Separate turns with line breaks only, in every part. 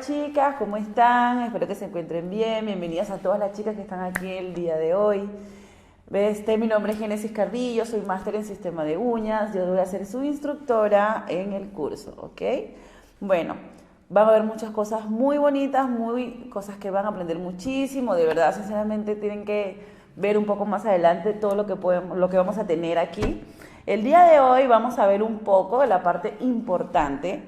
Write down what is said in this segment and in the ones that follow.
chicas, ¿cómo están? Espero que se encuentren bien. Bienvenidas a todas las chicas que están aquí el día de hoy. Mi nombre es Génesis Carrillo, soy máster en sistema de uñas. Yo voy a ser su instructora en el curso, ¿ok? Bueno, van a ver muchas cosas muy bonitas, cosas que van a aprender muchísimo. De verdad, sinceramente, tienen que ver un poco más adelante todo lo que vamos a tener aquí. El día de hoy vamos a ver un poco de la parte importante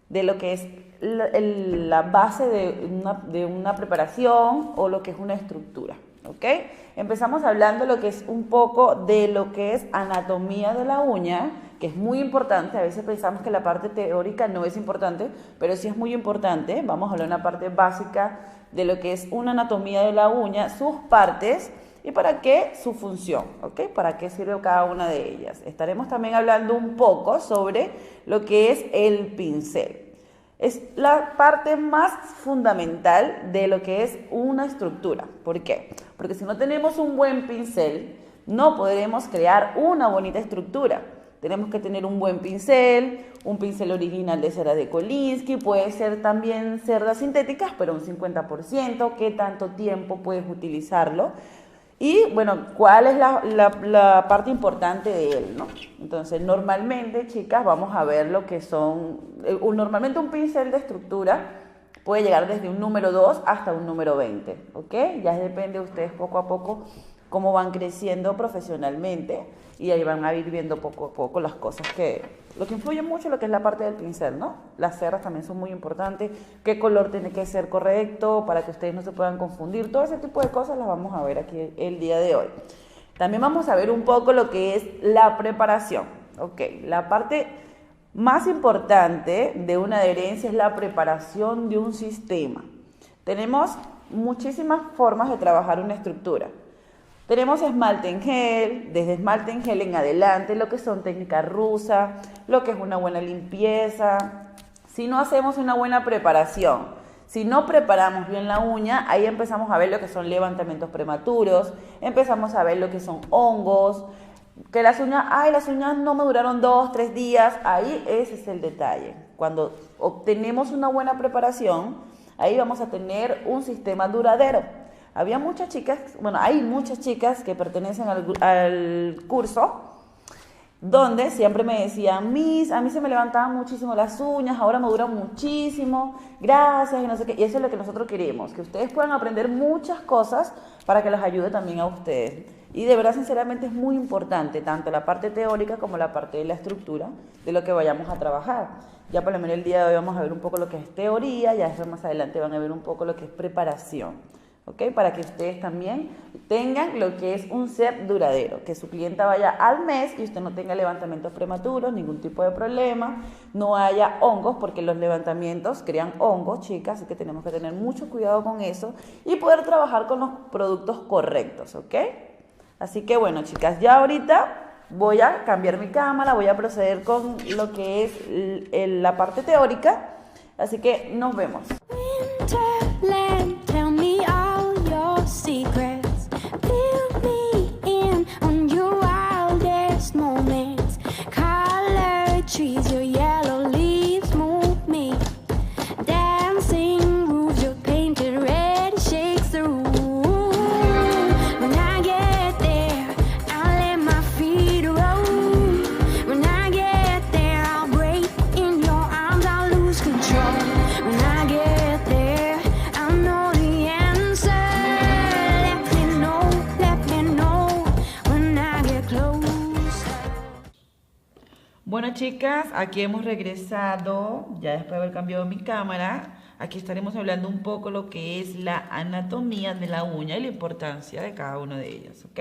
de lo que es la base de una preparación o lo que es una estructura, ¿ok? Empezamos hablando lo que es un poco de lo que es anatomía de la uña, que es muy importante. A veces pensamos que la parte teórica no es importante, pero sí es muy importante. Vamos a hablar de una parte básica de lo que es una anatomía de la uña, sus partes y para qué su función, ¿ok? Para qué sirve cada una de ellas. Estaremos también hablando un poco sobre lo que es el pincel. Es la parte más fundamental de lo que es una estructura. ¿Por qué? Porque si no tenemos un buen pincel, no podremos crear una bonita estructura. Tenemos que tener un buen pincel, un pincel original de cera de Kolinsky, puede ser también cerdas sintéticas, pero un 50%, qué tanto tiempo puedes utilizarlo. Y bueno, ¿cuál es la parte importante de él, ¿no? Entonces, normalmente, chicas, vamos a ver lo que son, normalmente un pincel de estructura puede llegar desde un número 2 hasta un número 20, ¿ok? Ya depende de ustedes poco a poco cómo van creciendo profesionalmente y ahí van a ir viendo poco a poco las cosas lo que influye mucho lo que es la parte del pincel, ¿no? Las cerdas también son muy importantes, qué color tiene que ser correcto para que ustedes no se puedan confundir, todo ese tipo de cosas las vamos a ver aquí el día de hoy. También vamos a ver un poco lo que es la preparación, ¿ok? La parte más importante de una adherencia es la preparación de un sistema. Tenemos muchísimas formas de trabajar una estructura. Tenemos esmalte en gel, desde esmalte en gel en adelante, lo que son técnicas rusas, lo que es una buena limpieza. Si no hacemos una buena preparación, si no preparamos bien la uña, ahí empezamos a ver lo que son levantamientos prematuros, empezamos a ver lo que son hongos, que las uñas no me duraron 2, 3 días, ahí ese es el detalle. Cuando obtenemos una buena preparación, ahí vamos a tener un sistema duradero. Hay muchas chicas que pertenecen al curso donde siempre me decían, a mí se me levantaban muchísimo las uñas, ahora me duran muchísimo, gracias, y no sé qué. Y eso es lo que nosotros queremos, que ustedes puedan aprender muchas cosas para que les ayude también a ustedes. Y de verdad, sinceramente, es muy importante, tanto la parte teórica como la parte de la estructura de lo que vayamos a trabajar. Ya por lo menos el día de hoy vamos a ver un poco lo que es teoría, ya después más adelante van a ver un poco lo que es preparación. ¿Ok? Para que ustedes también tengan lo que es un set duradero, que su clienta vaya al mes y usted no tenga levantamientos prematuros, ningún tipo de problema, no haya hongos, porque los levantamientos crean hongos, chicas, así que tenemos que tener mucho cuidado con eso y poder trabajar con los productos correctos, ¿ok? Así que bueno, chicas, ya ahorita voy a cambiar mi cámara, voy a proceder con lo que es la parte teórica, así que nos vemos.
Secrets, fill me in on your wildest moments. Colored trees, your yellow leaves move me. Dancing roofs, your painted red shakes the room. When I get there, I'll let my feet roam. When I get there, I'll break in your arms, I'll lose control. When I get there, I'll know the answer.
Bueno, chicas, aquí hemos regresado, ya después de haber cambiado mi cámara. Aquí estaremos hablando un poco lo que es la anatomía de la uña y la importancia de cada una de ellas, ¿ok?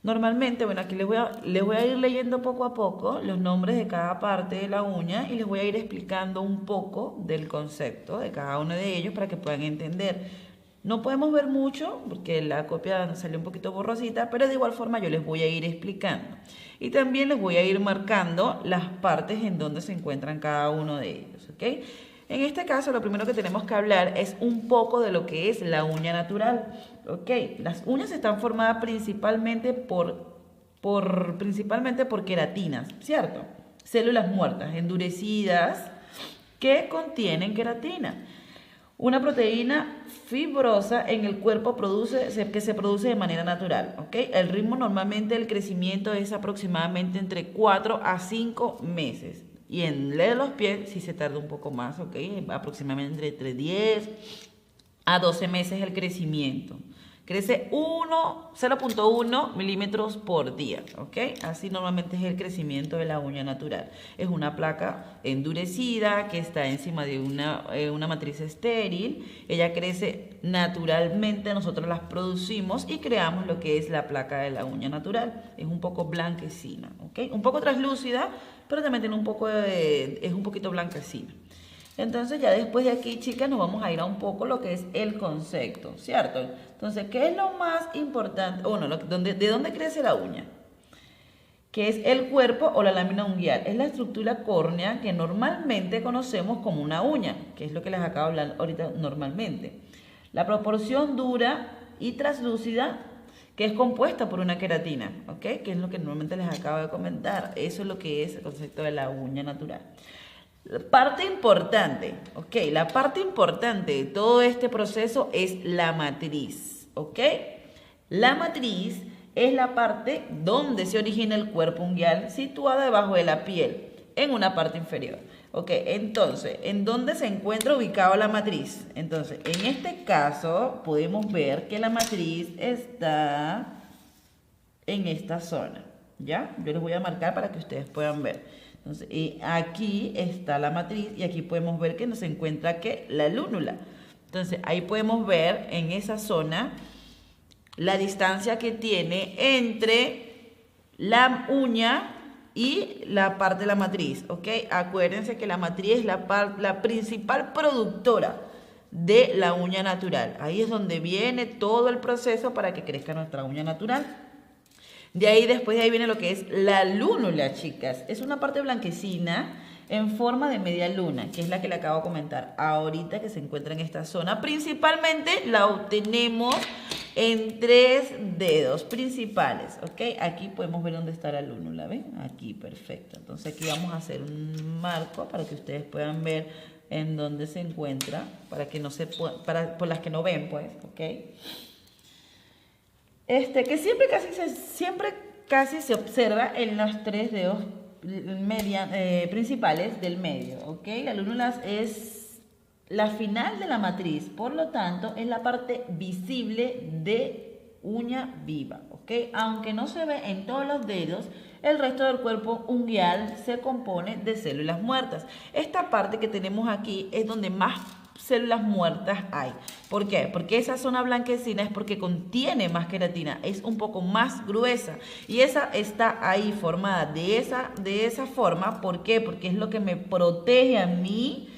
Normalmente, bueno, aquí les voy a ir leyendo poco a poco los nombres de cada parte de la uña y les voy a ir explicando un poco del concepto de cada uno de ellos para que puedan entender. No podemos ver mucho porque la copia nos salió un poquito borrosita, pero de igual forma yo les voy a ir explicando. Y también les voy a ir marcando las partes en donde se encuentran cada uno de ellos, ¿ok? En este caso, lo primero que tenemos que hablar es un poco de lo que es la uña natural, ¿ok? Las uñas están formadas principalmente por queratinas, ¿cierto? Células muertas, endurecidas, que contienen queratina. Una proteína fibrosa en el cuerpo que se produce de manera natural, ¿ok? El ritmo normalmente del crecimiento es aproximadamente entre 4 a 5 meses. Y en el de los pies sí se tarda un poco más, ¿ok? Aproximadamente entre 10 a 12 meses el crecimiento. Crece 0.1 milímetros por día, ¿ok? Así normalmente es el crecimiento de la uña natural. Es una placa endurecida que está encima de una matriz estéril. Ella crece naturalmente, nosotros las producimos y creamos lo que es la placa de la uña natural. Es un poco blanquecina, ¿ok? Un poco translúcida, pero también tiene es un poquito blanquecina. Entonces ya después de aquí, chicas, nos vamos a ir a un poco lo que es el concepto, ¿cierto? Entonces, ¿qué es lo más importante? Bueno, ¿de dónde crece la uña? ¿Qué es el cuerpo o la lámina unguial? Es la estructura córnea que normalmente conocemos como una uña, que es lo que les acabo de hablar ahorita normalmente. La proporción dura y translúcida, que es compuesta por una queratina, ¿ok? Que es lo que normalmente les acabo de comentar. Eso es lo que es el concepto de la uña natural. La parte importante, ¿ok? La parte importante de todo este proceso es la matriz, ¿ok? La matriz es la parte donde se origina el cuerpo unguial, situada debajo de la piel, en una parte inferior, ¿ok? Entonces, ¿en dónde se encuentra ubicada la matriz? Entonces, en este caso, podemos ver que la matriz está en esta zona, ¿ya? Yo les voy a marcar para que ustedes puedan ver. Entonces, aquí está la matriz y aquí podemos ver que nos encuentra que la lúnula. Entonces, ahí podemos ver en esa zona la distancia que tiene entre la uña y la parte de la matriz, ¿ok? Acuérdense que la matriz es la principal productora de la uña natural. Ahí es donde viene todo el proceso para que crezca nuestra uña natural. Después de ahí viene lo que es la lúnula, chicas. Es una parte blanquecina en forma de media luna, que es la que le acabo de comentar ahorita, que se encuentra en esta zona. Principalmente la obtenemos en 3 dedos principales, ¿ok? Aquí podemos ver dónde está la lúnula, ¿ven? Aquí, perfecto. Entonces aquí vamos a hacer un marco para que ustedes puedan ver en dónde se encuentra, por las que no ven, pues, ¿ok? Que siempre casi se observa en los 3 dedos principales del medio, ¿ok? La lúnula es la final de la matriz, por lo tanto, es la parte visible de uña viva, ¿ok? Aunque no se ve en todos los dedos, el resto del cuerpo unguial se compone de células muertas. Esta parte que tenemos aquí es donde más células muertas hay. ¿Por qué? Porque esa zona blanquecina es porque contiene más queratina, es un poco más gruesa y esa está ahí formada de esa forma. ¿Por qué? Porque es lo que me protege a mí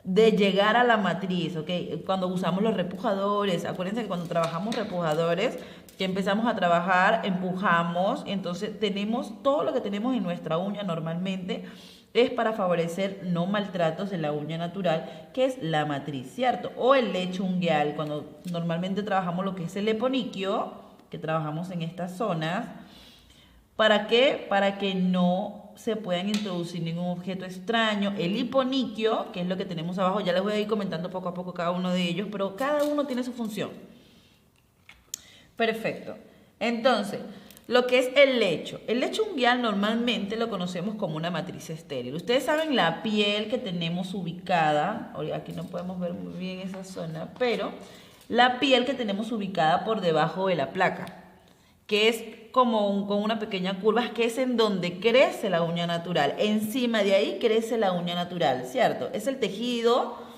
de llegar a la matriz, ¿ok? Cuando usamos los repujadores, acuérdense que cuando trabajamos repujadores, que empezamos a trabajar, empujamos, entonces tenemos todo lo que tenemos en nuestra uña normalmente es para favorecer no maltratos de la uña natural, que es la matriz, ¿cierto? O el lecho unguial, cuando normalmente trabajamos lo que es el eponiquio, que trabajamos en estas zonas. ¿Para qué? Para que no se puedan introducir ningún objeto extraño. El hiponiquio, que es lo que tenemos abajo, ya les voy a ir comentando poco a poco cada uno de ellos, pero cada uno tiene su función. Perfecto. Entonces, lo que es el lecho unguial normalmente lo conocemos como una matriz estéril. Ustedes saben la piel que tenemos ubicada, aquí no podemos ver muy bien esa zona, pero la piel que tenemos ubicada por debajo de la placa, que es como con una pequeña curva, que es en donde crece la uña natural. Encima de ahí crece la uña natural, ¿cierto? Es el tejido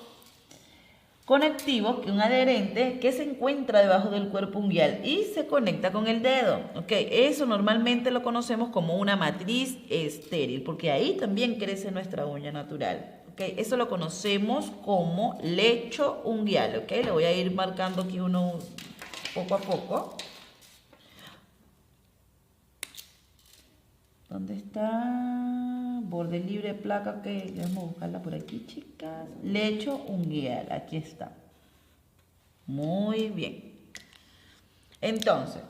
conectivo, que un adherente que se encuentra debajo del cuerpo unguial y se conecta con el dedo, ¿ok? Eso normalmente lo conocemos como una matriz estéril, porque ahí también crece nuestra uña natural, ¿ok? Eso lo conocemos como lecho unguial, ¿ok? Le voy a ir marcando aquí uno poco a poco. ¿Dónde está? Borde libre, placa, ok, vamos a buscarla por aquí, chicas. Lecho unguial, aquí está. Muy bien. Entonces,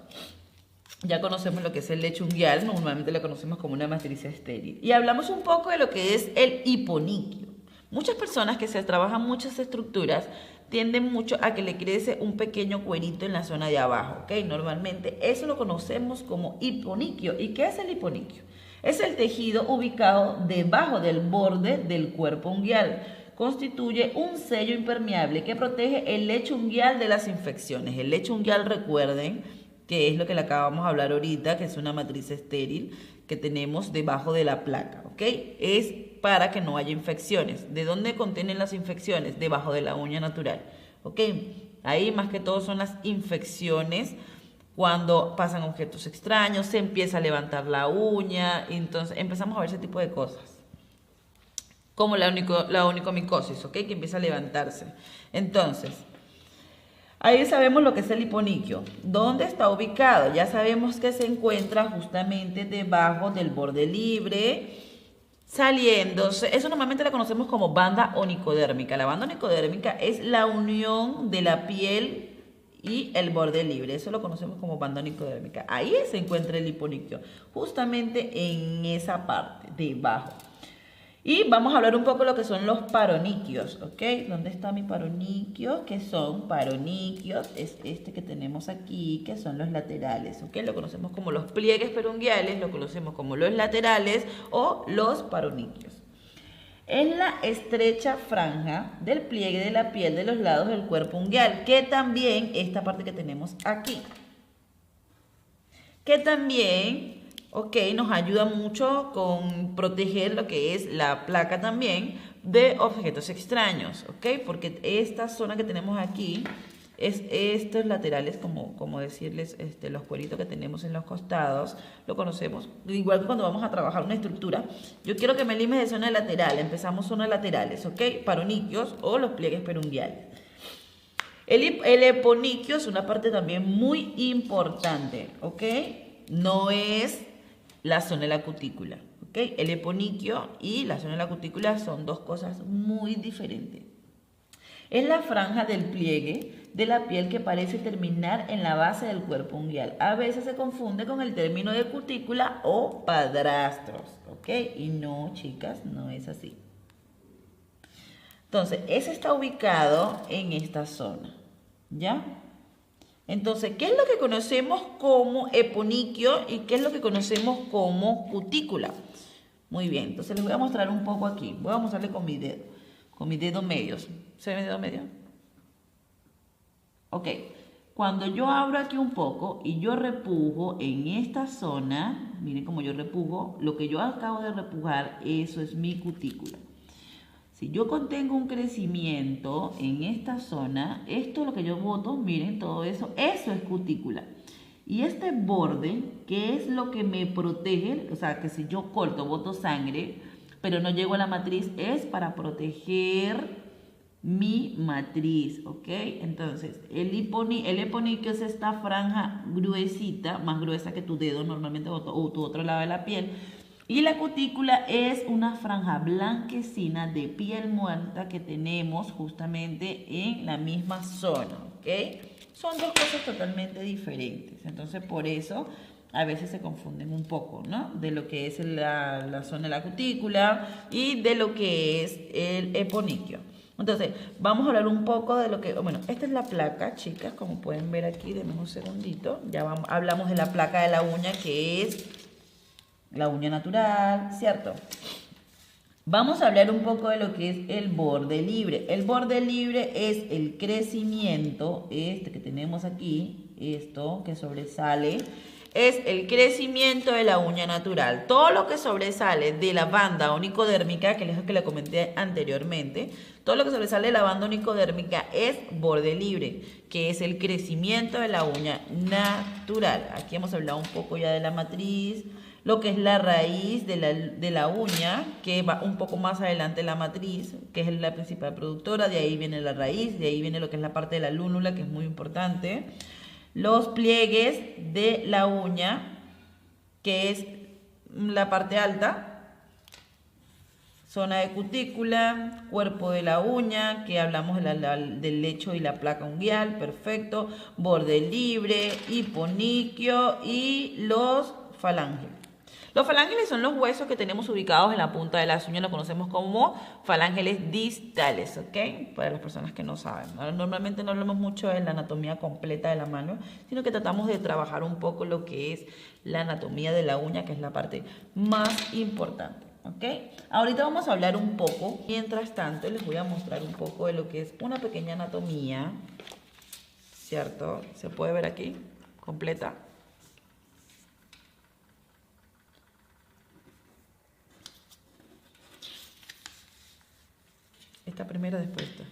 ya conocemos lo que es el lecho unguial, normalmente lo conocemos como una matriz estéril. Y hablamos un poco de lo que es el hiponiquio. Muchas personas que se trabajan muchas estructuras tienden mucho a que le crece un pequeño cuerito en la zona de abajo, ¿ok? Normalmente eso lo conocemos como hiponiquio. ¿Y qué es el hiponiquio? Es el tejido ubicado debajo del borde del cuerpo unguial. Constituye un sello impermeable que protege el lecho unguial de las infecciones. El lecho unguial, recuerden, que es lo que le acabamos de hablar ahorita, que es una matriz estéril que tenemos debajo de la placa, ¿ok? Es para que no haya infecciones. ¿De dónde contienen las infecciones? Debajo de la uña natural, ¿ok? Ahí más que todo son las infecciones cuando pasan objetos extraños, se empieza a levantar la uña, entonces empezamos a ver ese tipo de cosas. Como la onicomicosis, ¿ok? Que empieza a levantarse. Entonces, ahí sabemos lo que es el hiponiquio. ¿Dónde está ubicado? Ya sabemos que se encuentra justamente debajo del borde libre, saliéndose. Eso normalmente la conocemos como banda onicodérmica. La banda onicodérmica es la unión de la piel y el borde libre. Eso lo conocemos como banda onicodérmica. Ahí se encuentra el hiponiquio, justamente en esa parte, debajo. Y vamos a hablar un poco de lo que son los paroniquios, ¿ok? ¿Dónde está mi paroniquio? ¿Qué son paroniquios? Es este que tenemos aquí, que son los laterales, ¿ok? Lo conocemos como los pliegues perunguiales, lo conocemos como los laterales o los paroniquios. Es la estrecha franja del pliegue de la piel de los lados del cuerpo unguial, que también, esta parte que tenemos aquí, que también, ok, nos ayuda mucho con proteger lo que es la placa también de objetos extraños, ok, porque esta zona que tenemos aquí es estos laterales, como decirles, los cueritos que tenemos en los costados, lo conocemos, igual que cuando vamos a trabajar una estructura. Yo quiero que me limes de zona lateral, empezamos zona laterales, ok, paroniquios o los pliegues perunguiales. El hiponiquio es una parte también muy importante, ok, no es la zona de la cutícula, ¿ok? El hiponiquio y la zona de la cutícula son dos cosas muy diferentes. Es la franja del pliegue de la piel que parece terminar en la base del cuerpo unguial. A veces se confunde con el término de cutícula o padrastros, ¿ok? Y no, chicas, no es así. Entonces, ese está ubicado en esta zona, ¿ya? Entonces, ¿qué es lo que conocemos como hiponiquio y qué es lo que conocemos como cutícula? Muy bien, entonces les voy a mostrar un poco aquí. Voy a mostrarle con mi dedo medio. ¿Se ve mi dedo medio? Ok, cuando yo abro aquí un poco y yo repujo en esta zona, miren cómo yo repujo, lo que yo acabo de repujar, eso es mi cutícula. Si yo contengo un crecimiento en esta zona, esto es lo que yo boto, miren todo eso, eso es cutícula. Y este borde, que es lo que me protege, o sea, que si yo corto, boto sangre, pero no llego a la matriz, es para proteger mi matriz, ¿ok? Entonces, el hiponiquio es esta franja gruesita, más gruesa que tu dedo normalmente o tu otro lado de la piel. Y la cutícula es una franja blanquecina de piel muerta que tenemos justamente en la misma zona, ¿ok? Son dos cosas totalmente diferentes. Entonces, por eso a veces se confunden un poco, ¿no? De lo que es la zona de la cutícula y de lo que es el hiponiquio. Entonces, vamos a hablar un poco de lo que... Bueno, esta es la placa, chicas, como pueden ver aquí, denme un segundito. Ya hablamos de la placa de la uña, que es la uña natural, ¿cierto? Vamos a hablar un poco de lo que es el borde libre. El borde libre es el crecimiento, este que tenemos aquí, esto que sobresale, es el crecimiento de la uña natural. Todo lo que sobresale de la banda onicodérmica, que es lo que le comenté anteriormente, todo lo que sobresale de la banda onicodérmica es borde libre, que es el crecimiento de la uña natural. Aquí hemos hablado un poco ya de la matriz, lo que es la raíz de la uña, que va un poco más adelante la matriz, que es la principal productora, de ahí viene la raíz, de ahí viene lo que es la parte de la lúnula, que es muy importante. Los pliegues de la uña, que es la parte alta, zona de cutícula, cuerpo de la uña, que hablamos del lecho y la placa unguial, perfecto, borde libre, hiponiquio y los falanges. Los falángeles son los huesos que tenemos ubicados en la punta de las uñas, lo conocemos como falángeles distales, ¿ok? Para las personas que no saben. Normalmente no hablamos mucho de la anatomía completa de la mano, sino que tratamos de trabajar un poco lo que es la anatomía de la uña, que es la parte más importante, ¿ok? Ahorita vamos a hablar un poco, mientras tanto les voy a mostrar un poco de lo que es una pequeña anatomía, ¿cierto? ¿Se puede ver aquí? Completa. Esta primera, después esta.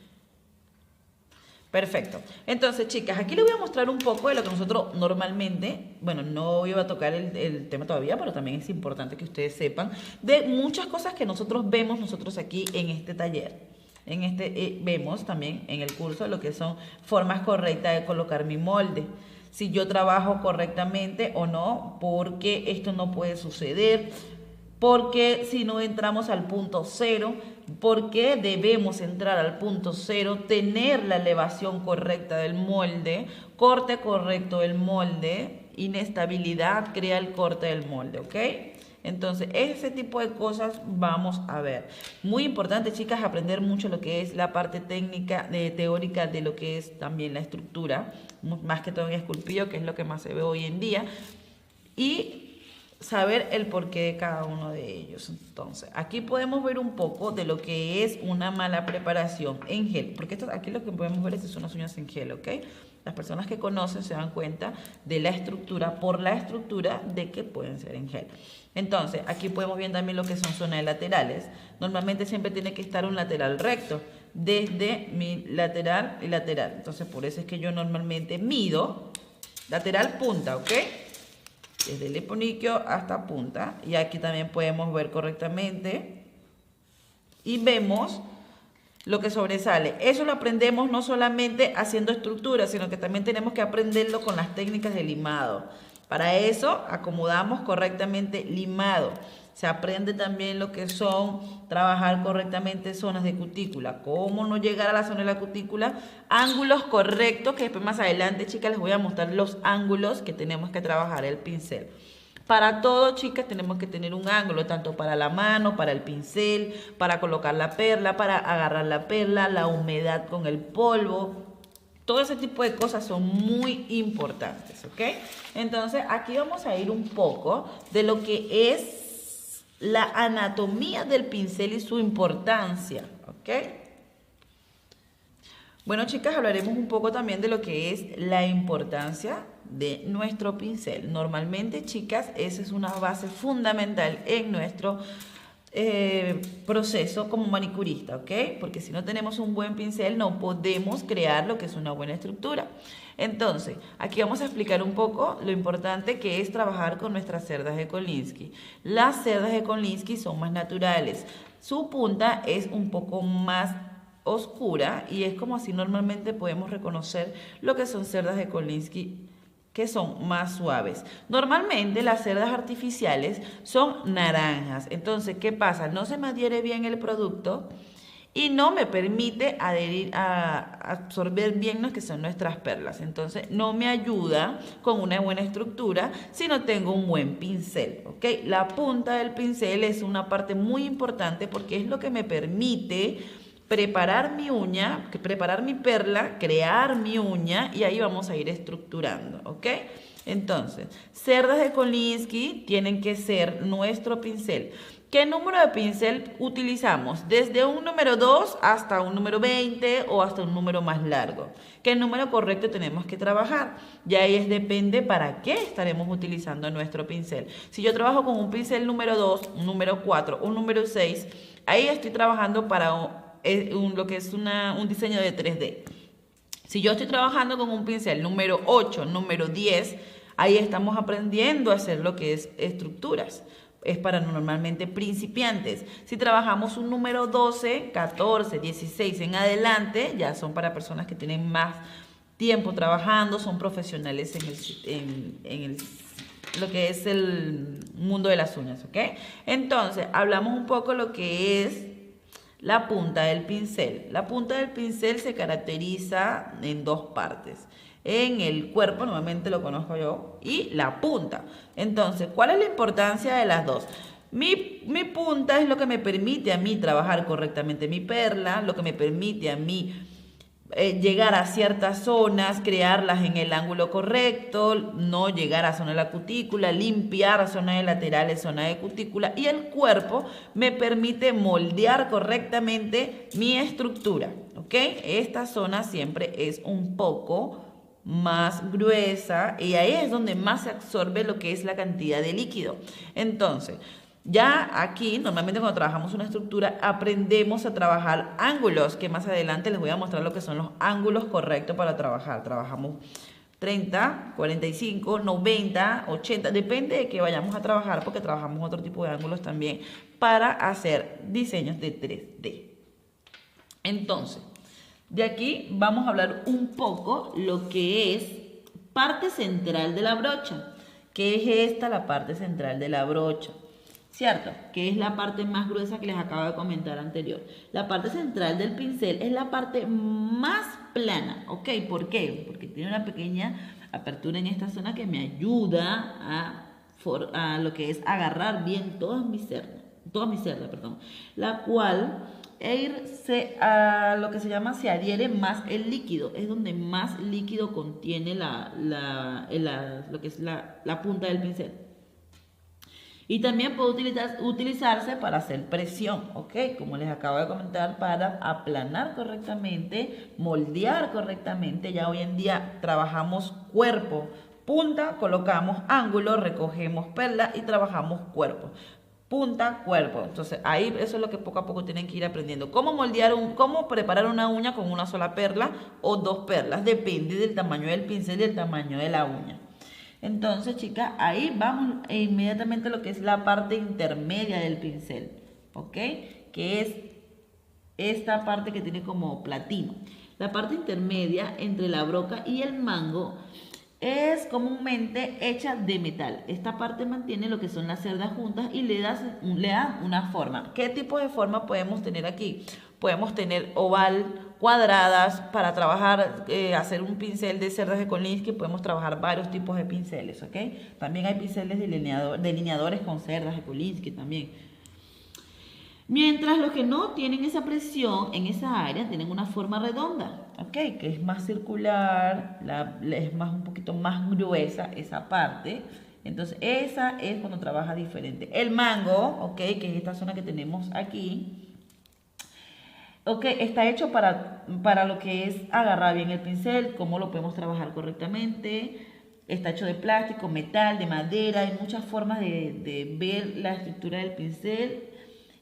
Perfecto. Entonces, chicas, aquí les voy a mostrar un poco de lo que nosotros normalmente, bueno, no iba a tocar el tema todavía, pero también es importante que ustedes sepan de muchas cosas que nosotros vemos nosotros aquí en este taller. Vemos también en el curso lo que son formas correctas de colocar mi molde. Si yo trabajo correctamente o no, porque esto no puede suceder. Porque si no entramos al punto cero, porque debemos entrar al punto cero, tener la elevación correcta del molde, corte correcto del molde, inestabilidad crea el corte del molde, ¿ok? Entonces, ese tipo de cosas vamos a ver. Muy importante, chicas, aprender mucho lo que es la parte técnica, teórica de lo que es también la estructura, más que todo en esculpido, que es lo que más se ve hoy en día, y saber el porqué de cada uno de ellos. Entonces, aquí podemos ver un poco de lo que es una mala preparación en gel, porque aquí lo que podemos ver son las uñas en gel, ¿ok? Las personas que conocen se dan cuenta de la estructura, por la estructura, de que pueden ser en gel. Entonces, aquí podemos ver también lo que son zonas de laterales. Normalmente siempre tiene que estar un lateral recto, desde mi lateral y lateral. Entonces, por eso es que yo normalmente mido lateral punta, ¿ok? Desde el eponiquio hasta punta. Y aquí también podemos ver correctamente. Y vemos lo que sobresale. Eso lo aprendemos no solamente haciendo estructuras, sino que también tenemos que aprenderlo con las técnicas de limado. Para eso acomodamos correctamente limado. Se aprende también lo que son trabajar correctamente zonas de cutícula. Cómo no llegar a la zona de la cutícula. Ángulos correctos, que después más adelante, chicas, les voy a mostrar los ángulos que tenemos que trabajar el pincel. Para todo, chicas, tenemos que tener un ángulo, tanto para la mano, para el pincel, para colocar la perla, para agarrar la perla, la humedad con el polvo. Todo ese tipo de cosas son muy importantes, ¿ok? Entonces, aquí vamos a ir un poco de lo que es la anatomía del pincel y su importancia, ¿ok? Bueno, chicas, hablaremos un poco también de lo que es la importancia de nuestro pincel. Normalmente, chicas, esa es una base fundamental en nuestro proceso como manicurista, ¿ok? Porque si no tenemos un buen pincel no podemos crear lo que es una buena estructura. Entonces, aquí vamos a explicar un poco lo importante que es trabajar con nuestras cerdas de Kolinsky. Las cerdas de Kolinsky son más naturales. Su punta es un poco más oscura y es como así normalmente podemos reconocer lo que son cerdas de Kolinsky que son más suaves. Normalmente las cerdas artificiales son naranjas. Entonces, ¿qué pasa? No se me adhiere bien el producto y no me permite absorber bien lo que son nuestras perlas. Entonces, no me ayuda con una buena estructura si no tengo un buen pincel, ¿ok? La punta del pincel es una parte muy importante porque es lo que me permite preparar mi uña, preparar mi perla, crear mi uña y ahí vamos a ir estructurando, ¿ok? Entonces, cerdas de Kolinsky tienen que ser nuestro pincel. ¿Qué número de pincel utilizamos? Desde un número 2 hasta un número 20 o hasta un número más largo. ¿Qué número correcto tenemos que trabajar? Ya ahí depende para qué estaremos utilizando nuestro pincel. Si yo trabajo con un pincel número 2, un número 4, un número 6, ahí estoy trabajando para lo que es un diseño de 3D. Si yo estoy trabajando con un pincel número 8, número 10, ahí estamos aprendiendo a hacer lo que es estructuras. Es para normalmente principiantes. Si trabajamos un número 12, 14, 16 en adelante, ya son para personas que tienen más tiempo trabajando, son profesionales en lo que es el mundo de las uñas, ¿ok? Entonces, hablamos un poco lo que es la punta del pincel. La punta del pincel se caracteriza en dos partes. En el cuerpo, normalmente lo conozco yo, y la punta. Entonces, ¿cuál es la importancia de las dos? Mi punta es lo que me permite a mí trabajar correctamente mi perla, lo que me permite a mí llegar a ciertas zonas, crearlas en el ángulo correcto, no llegar a zona de la cutícula, limpiar zona de laterales, zona de cutícula, y el cuerpo me permite moldear correctamente mi estructura, ¿ok? Esta zona siempre es un poco más gruesa y ahí es donde más se absorbe lo que es la cantidad de líquido. Entonces, ya aquí, normalmente cuando trabajamos una estructura, aprendemos a trabajar ángulos, que más adelante les voy a mostrar lo que son los ángulos correctos para trabajar. Trabajamos 30, 45, 90, 80, depende de qué vayamos a trabajar, porque trabajamos otro tipo de ángulos también para hacer diseños de 3D. Entonces, de aquí vamos a hablar un poco lo que es parte central de la brocha. ¿Qué es esta? La parte central de la brocha. ¿Cierto? Que es la parte más gruesa que les acabo de comentar anterior. La parte central del pincel es la parte más plana, ¿ok? ¿Por qué? Porque tiene una pequeña apertura en esta zona que me ayuda a lo que es agarrar bien todas mis cerdas, la cual a lo que se llama se adhiere más el líquido, es donde más líquido contiene lo que es la punta del pincel. Y también puede utilizarse para hacer presión, ¿ok? Como les acabo de comentar, para aplanar correctamente, moldear correctamente. Ya hoy en día trabajamos cuerpo, punta, colocamos ángulo, recogemos perla y trabajamos cuerpo. Punta, cuerpo. Entonces, ahí eso es lo que poco a poco tienen que ir aprendiendo. Cómo cómo preparar una uña con una sola perla o dos perlas. Depende del tamaño del pincel y del tamaño de la uña. Entonces, chicas, ahí vamos inmediatamente a lo que es la parte intermedia del pincel, ¿ok? Que es esta parte que tiene como platino. La parte intermedia entre la broca y el mango es comúnmente hecha de metal. Esta parte mantiene lo que son las cerdas juntas y le da una forma. ¿Qué tipo de forma podemos tener aquí? Podemos tener oval, cuadradas, para trabajar, hacer un pincel de cerdas de Kolinsky, podemos trabajar varios tipos de pinceles, ¿ok? También hay pinceles delineadores con cerdas de Kolinsky también. Mientras los que no tienen esa presión en esa área tienen una forma redonda, ¿ok? Que es más circular, es un poquito más gruesa esa parte. Entonces esa es cuando trabaja diferente. El mango, ¿ok? Que es esta zona que tenemos aquí. Ok, está hecho para lo que es agarrar bien el pincel, cómo lo podemos trabajar correctamente. Está hecho de plástico, metal, de madera. Hay muchas formas de ver la estructura del pincel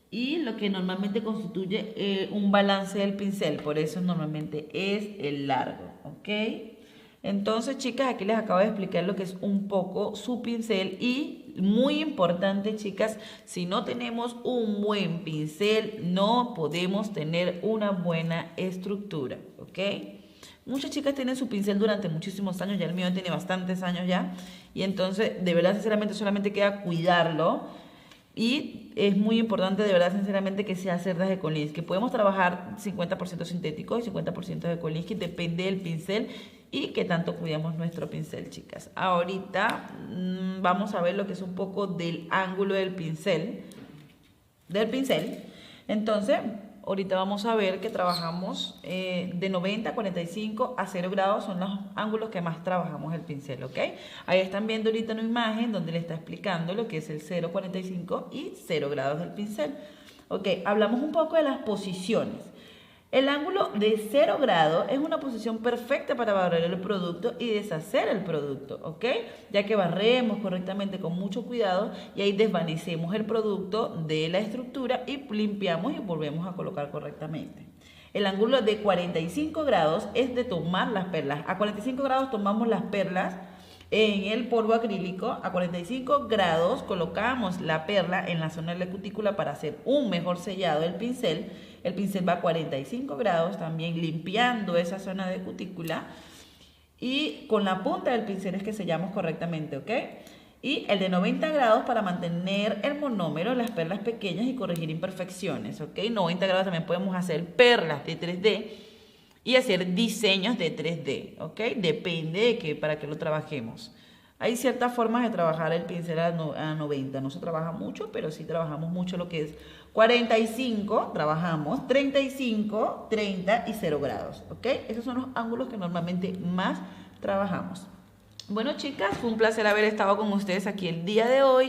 y lo que normalmente constituye un balance del pincel. Por eso normalmente es el largo, ¿ok? Entonces, chicas, aquí les acabo de explicar lo que es un poco su pincel y muy importante, chicas, si no tenemos un buen pincel, no podemos tener una buena estructura, ¿ok? Muchas chicas tienen su pincel durante muchísimos años, ya el mío tiene bastantes años ya, y entonces, de verdad, sinceramente, solamente queda cuidarlo. Y es muy importante, de verdad, sinceramente, que sea cerdas de Kolinsky. Podemos trabajar 50% sintético y 50% de Kolinsky, depende del pincel y que tanto cuidamos nuestro pincel, chicas. Ahorita vamos a ver lo que es un poco del ángulo del pincel. Entonces, ahorita vamos a ver que trabajamos de 90, 45 a 0 grados, son los ángulos que más trabajamos el pincel, ¿ok? Ahí están viendo ahorita una imagen donde le está explicando lo que es el 0, 45 y 0 grados del pincel. Ok, hablamos un poco de las posiciones. El ángulo de 0 grados es una posición perfecta para barrer el producto y deshacer el producto, ¿ok? Ya que barremos correctamente con mucho cuidado y ahí desvanecemos el producto de la estructura y limpiamos y volvemos a colocar correctamente. El ángulo de 45 grados es de tomar las perlas. A 45 grados tomamos las perlas en el polvo acrílico. A 45 grados colocamos la perla en la zona de la cutícula para hacer un mejor sellado del pincel. El pincel va a 45 grados también limpiando esa zona de cutícula y con la punta del pincel es que sellamos correctamente, ¿ok? Y el de 90 grados para mantener el monómero, las perlas pequeñas y corregir imperfecciones, ¿ok? 90 grados también podemos hacer perlas de 3D y hacer diseños de 3D, ¿ok? Depende de para qué lo trabajemos. Hay ciertas formas de trabajar el pincel a 90. No se trabaja mucho, pero sí trabajamos mucho lo que es 45, trabajamos 35, 30 y 0 grados, ¿ok? Esos son los ángulos que normalmente más trabajamos. Bueno, chicas, fue un placer haber estado con ustedes aquí el día de hoy.